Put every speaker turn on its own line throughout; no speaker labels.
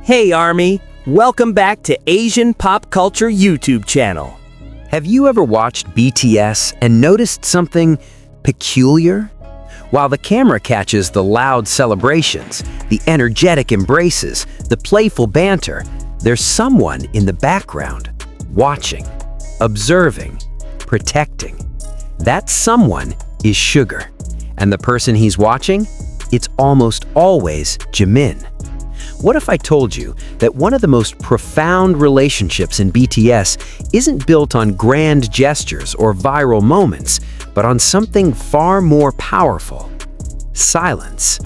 Hey Army, welcome back to Asian Pop Culture YouTube channel.
Have you ever watched BTS and noticed something peculiar? While the camera catches the loud celebrations, the energetic embraces, the playful banter, there's someone in the background, watching, observing, protecting. That someone is SUGA. And the person he's watching? It's almost always Jimin. What if I told you that one of the most profound relationships in BTS isn't built on grand gestures or viral moments, but on something far more powerful? Silence.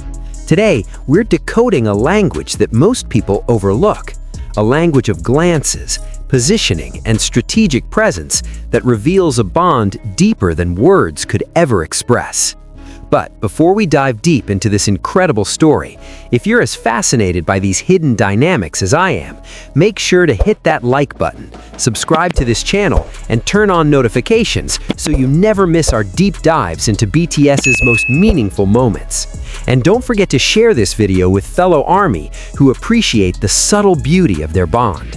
Today, we're decoding a language that most people overlook, a language of glances, positioning, and strategic presence that reveals a bond deeper than words could ever express. But before we dive deep into this incredible story, if you're as fascinated by these hidden dynamics as I am, make sure to hit that like button, subscribe to this channel, and turn on notifications so you never miss our deep dives into BTS's most meaningful moments. And don't forget to share this video with fellow ARMY who appreciate the subtle beauty of their bond.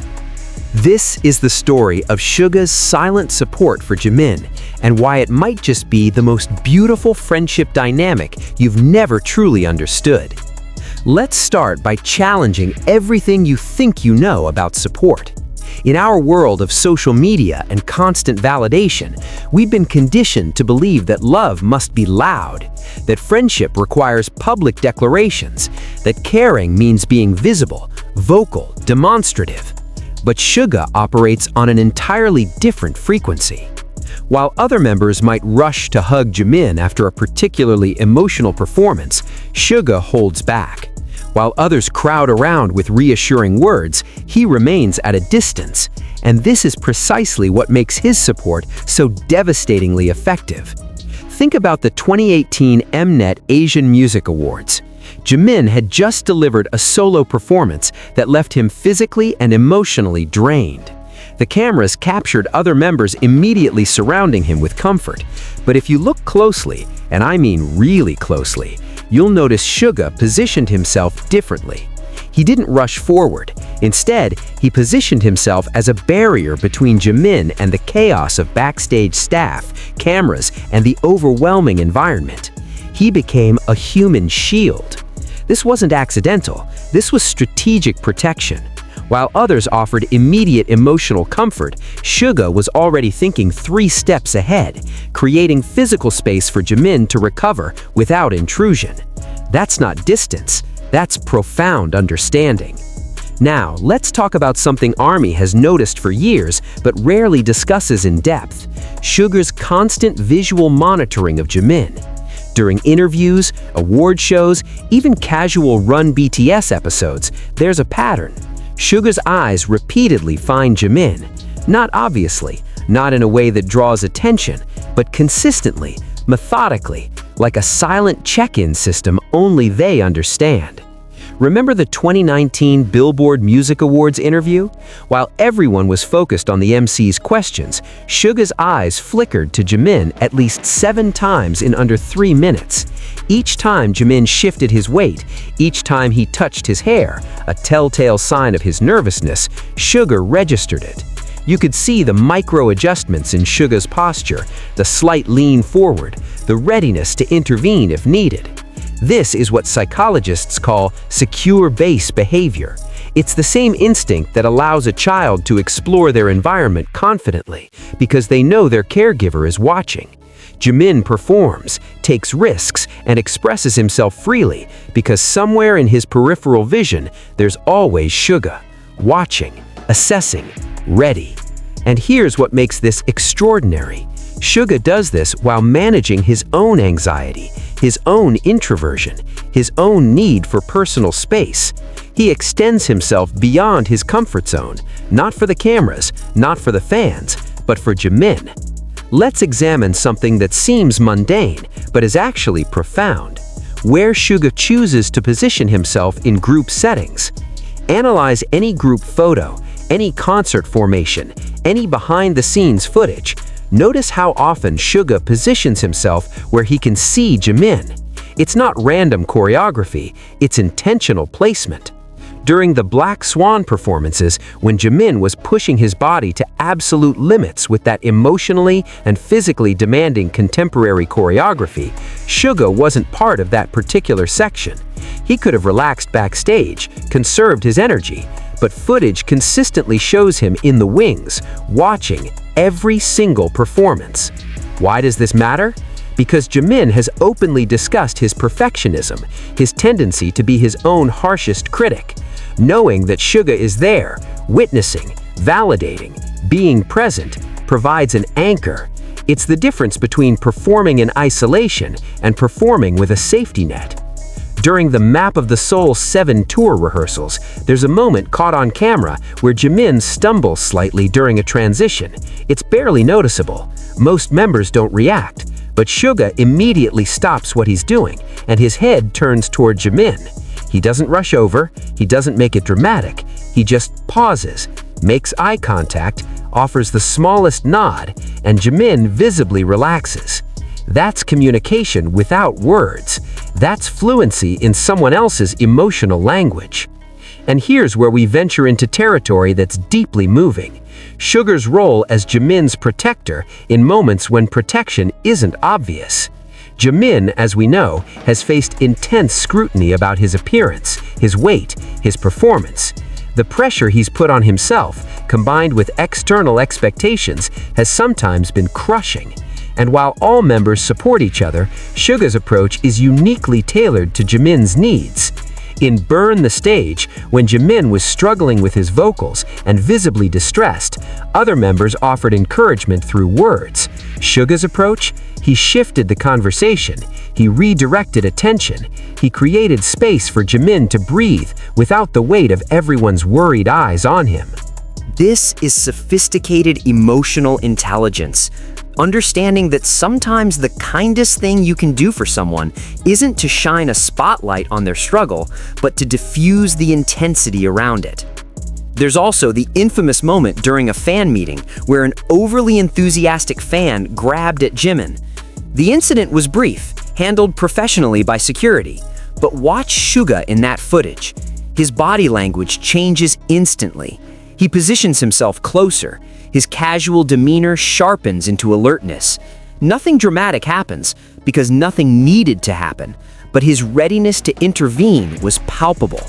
This is the story of SUGA's silent support for Jimin and why it might just be the most beautiful friendship dynamic you've never truly understood. Let's start by challenging everything you think you know about support. In our world of social media and constant validation, we've been conditioned to believe that love must be loud, that friendship requires public declarations, that caring means being visible, vocal, demonstrative. But SUGA operates on an entirely different frequency. While other members might rush to hug Jimin after a particularly emotional performance, SUGA holds back. While others crowd around with reassuring words, he remains at a distance, and this is precisely what makes his support so devastatingly effective. Think about the 2018 Mnet Asian Music Awards. Jimin had just delivered a solo performance that left him physically and emotionally drained. The cameras captured other members immediately surrounding him with comfort. But if you look closely, and I mean really closely, you'll notice SUGA positioned himself differently. He didn't rush forward. Instead, he positioned himself as a barrier between Jimin and the chaos of backstage staff, cameras, and the overwhelming environment. He became a human shield. This wasn't accidental, this was strategic protection. While others offered immediate emotional comfort, SUGA was already thinking 3 steps ahead, creating physical space for Jimin to recover without intrusion. That's not distance, that's profound understanding. Now, let's talk about something ARMY has noticed for years but rarely discusses in depth: SUGA's constant visual monitoring of Jimin. During interviews, award shows, even casual Run BTS episodes, there's a pattern. SUGA's eyes repeatedly find Jimin, not obviously, not in a way that draws attention, but consistently, methodically, like a silent check-in system only they understand. Remember the 2019 Billboard Music Awards interview? While everyone was focused on the MC's questions, SUGA's eyes flickered to Jimin at least 7 times in under 3 minutes. Each time Jimin shifted his weight, each time he touched his hair, a telltale sign of his nervousness, SUGA registered it. You could see the micro-adjustments in SUGA's posture, the slight lean forward, the readiness to intervene if needed. This is what psychologists call secure base behavior. It's the same instinct that allows a child to explore their environment confidently because they know their caregiver is watching. Jimin performs, takes risks, and expresses himself freely because somewhere in his peripheral vision, there's always SUGA, watching, assessing, ready. And here's what makes this extraordinary. SUGA does this while managing his own anxiety, his own introversion, his own need for personal space. He extends himself beyond his comfort zone, not for the cameras, not for the fans, but for Jimin. Let's examine something that seems mundane, but is actually profound: where SUGA chooses to position himself in group settings. Analyze any group photo, any concert formation, any behind-the-scenes footage. Notice how often SUGA positions himself where he can see Jimin. It's not random choreography, it's intentional placement. During the Black Swan performances, when Jimin was pushing his body to absolute limits with that emotionally and physically demanding contemporary choreography, SUGA wasn't part of that particular section. He could have relaxed backstage, conserved his energy, but footage consistently shows him in the wings, watching every single performance. Why does this matter? Because Jimin has openly discussed his perfectionism, his tendency to be his own harshest critic. Knowing that SUGA is there, witnessing, validating, being present, provides an anchor. It's the difference between performing in isolation and performing with a safety net. During the Map of the Soul 7 tour rehearsals, there's a moment caught on camera where Jimin stumbles slightly during a transition. It's barely noticeable. Most members don't react, but SUGA immediately stops what he's doing, and his head turns toward Jimin. He doesn't rush over, he doesn't make it dramatic, he just pauses, makes eye contact, offers the smallest nod, and Jimin visibly relaxes. That's communication without words. That's fluency in someone else's emotional language. And here's where we venture into territory that's deeply moving. SUGA's role as Jimin's protector in moments when protection isn't obvious. Jimin, as we know, has faced intense scrutiny about his appearance, his weight, his performance. The pressure he's put on himself, combined with external expectations, has sometimes been crushing. And while all members support each other, SUGA's approach is uniquely tailored to Jimin's needs. In Burn the Stage, when Jimin was struggling with his vocals and visibly distressed, other members offered encouragement through words. SUGA's approach? He shifted the conversation. He redirected attention. He created space for Jimin to breathe without the weight of everyone's worried eyes on him.
This is sophisticated emotional intelligence. Understanding that sometimes the kindest thing you can do for someone isn't to shine a spotlight on their struggle, but to diffuse the intensity around it. There's also the infamous moment during a fan meeting where an overly enthusiastic fan grabbed at Jimin. The incident was brief, handled professionally by security, but watch SUGA in that footage. His body language changes instantly. He positions himself closer. His casual demeanor sharpens into alertness. Nothing dramatic happens because nothing needed to happen, but his readiness to intervene was palpable.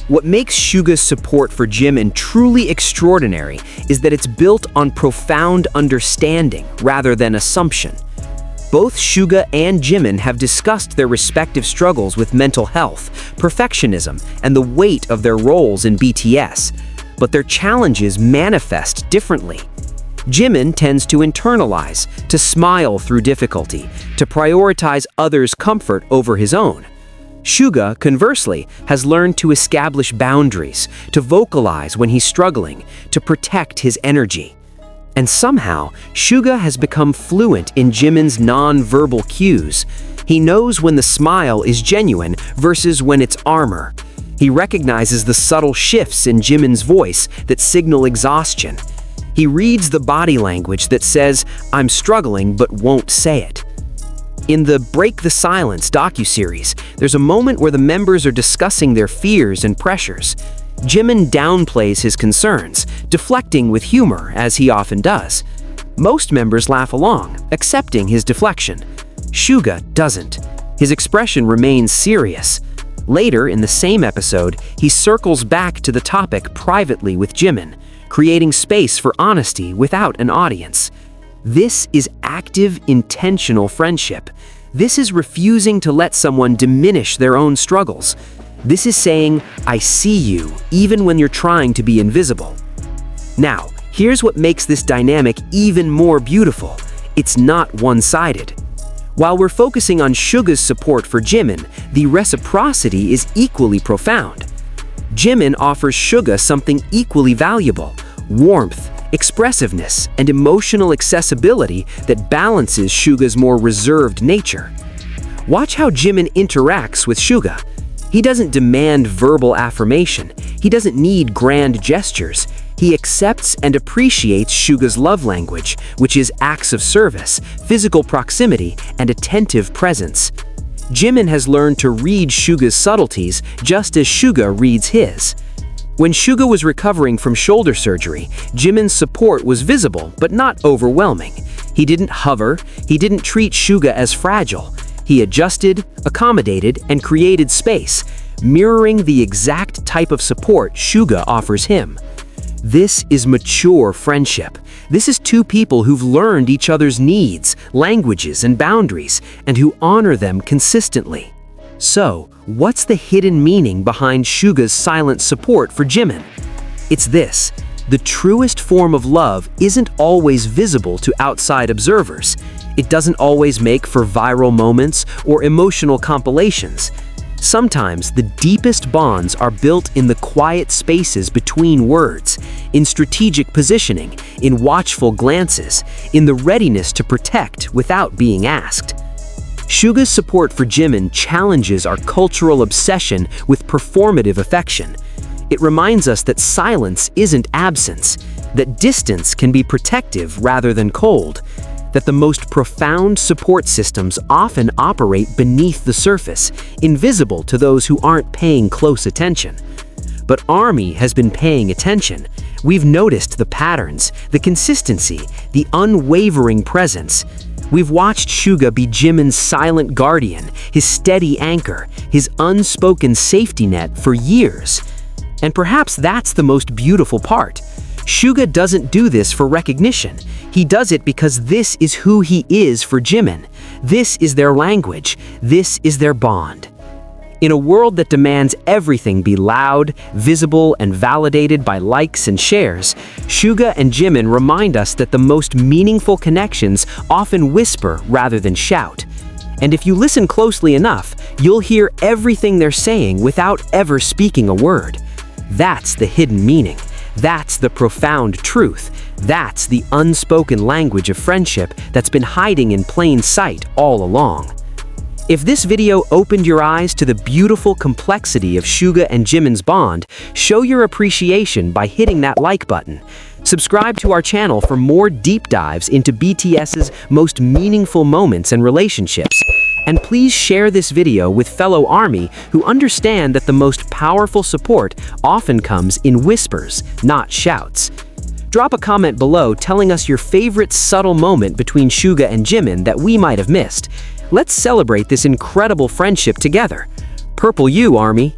What makes SUGA's support for Jimin truly extraordinary is that it's built on profound understanding rather than assumption. Both SUGA and Jimin have discussed their respective struggles with mental health, perfectionism, and the weight of their roles in BTS. But their challenges manifest differently. Jimin tends to internalize, to smile through difficulty, to prioritize others' comfort over his own. SUGA, conversely, has learned to establish boundaries, to vocalize when he's struggling, to protect his energy. And somehow, SUGA has become fluent in Jimin's non-verbal cues. He knows when the smile is genuine versus when it's armor. He recognizes the subtle shifts in Jimin's voice that signal exhaustion. He reads the body language that says, "I'm struggling but won't say it." In the Break the Silence docuseries, there's a moment where the members are discussing their fears and pressures. Jimin downplays his concerns, deflecting with humor, as he often does. Most members laugh along, accepting his deflection. SUGA doesn't. His expression remains serious. Later, in the same episode, he circles back to the topic privately with Jimin, creating space for honesty without an audience. This is active, intentional friendship. This is refusing to let someone diminish their own struggles. This is saying, "I see you," even when you're trying to be invisible. Now, here's what makes this dynamic even more beautiful. It's not one-sided. While we're focusing on SUGA's support for Jimin, the reciprocity is equally profound. Jimin offers SUGA something equally valuable: warmth, expressiveness, and emotional accessibility that balances SUGA's more reserved nature. Watch how Jimin interacts with SUGA. He doesn't demand verbal affirmation. He doesn't need grand gestures. He accepts and appreciates SUGA's love language, which is acts of service, physical proximity, and attentive presence. Jimin has learned to read SUGA's subtleties just as SUGA reads his.
When SUGA was recovering from shoulder surgery, Jimin's support was visible but not overwhelming. He didn't hover, he didn't treat SUGA as fragile. He adjusted, accommodated, and created space, mirroring the exact type of support SUGA offers him. This is mature friendship. This is two people who've learned each other's needs, languages, and boundaries, and who honor them consistently. So, what's the hidden meaning behind SUGA's silent support for Jimin? It's this: the truest form of love isn't always visible to outside observers. It doesn't always make for viral moments or emotional compilations. Sometimes the deepest bonds are built in the quiet spaces between words, in strategic positioning, in watchful glances, in the readiness to protect without being asked. SUGA's support for Jimin challenges our cultural obsession with performative affection. It reminds us that silence isn't absence, that distance can be protective rather than cold, that the most profound support systems often operate beneath the surface, invisible to those who aren't paying close attention. But ARMY has been paying attention. We've noticed the patterns, the consistency, the unwavering presence. We've watched SUGA be Jimin's silent guardian, his steady anchor, his unspoken safety net for years. And perhaps that's the most beautiful part. SUGA doesn't do this for recognition. He does it because this is who he is for Jimin. This is their language. This is their bond. In a world that demands everything be loud, visible, and validated by likes and shares, SUGA and Jimin remind us that the most meaningful connections often whisper rather than shout. And if you listen closely enough, you'll hear everything they're saying without ever speaking a word. That's the hidden meaning. That's the profound truth. That's the unspoken language of friendship that's been hiding in plain sight all along. If this video opened your eyes to the beautiful complexity of SUGA and Jimin's bond, show your appreciation by hitting that like button. Subscribe to our channel for more deep dives into BTS's most meaningful moments and relationships. And please share this video with fellow ARMY who understand that the most powerful support often comes in whispers, not shouts. Drop a comment below telling us your favorite subtle moment between SUGA and Jimin that we might have missed. Let's celebrate this incredible friendship together. Purple you, ARMY!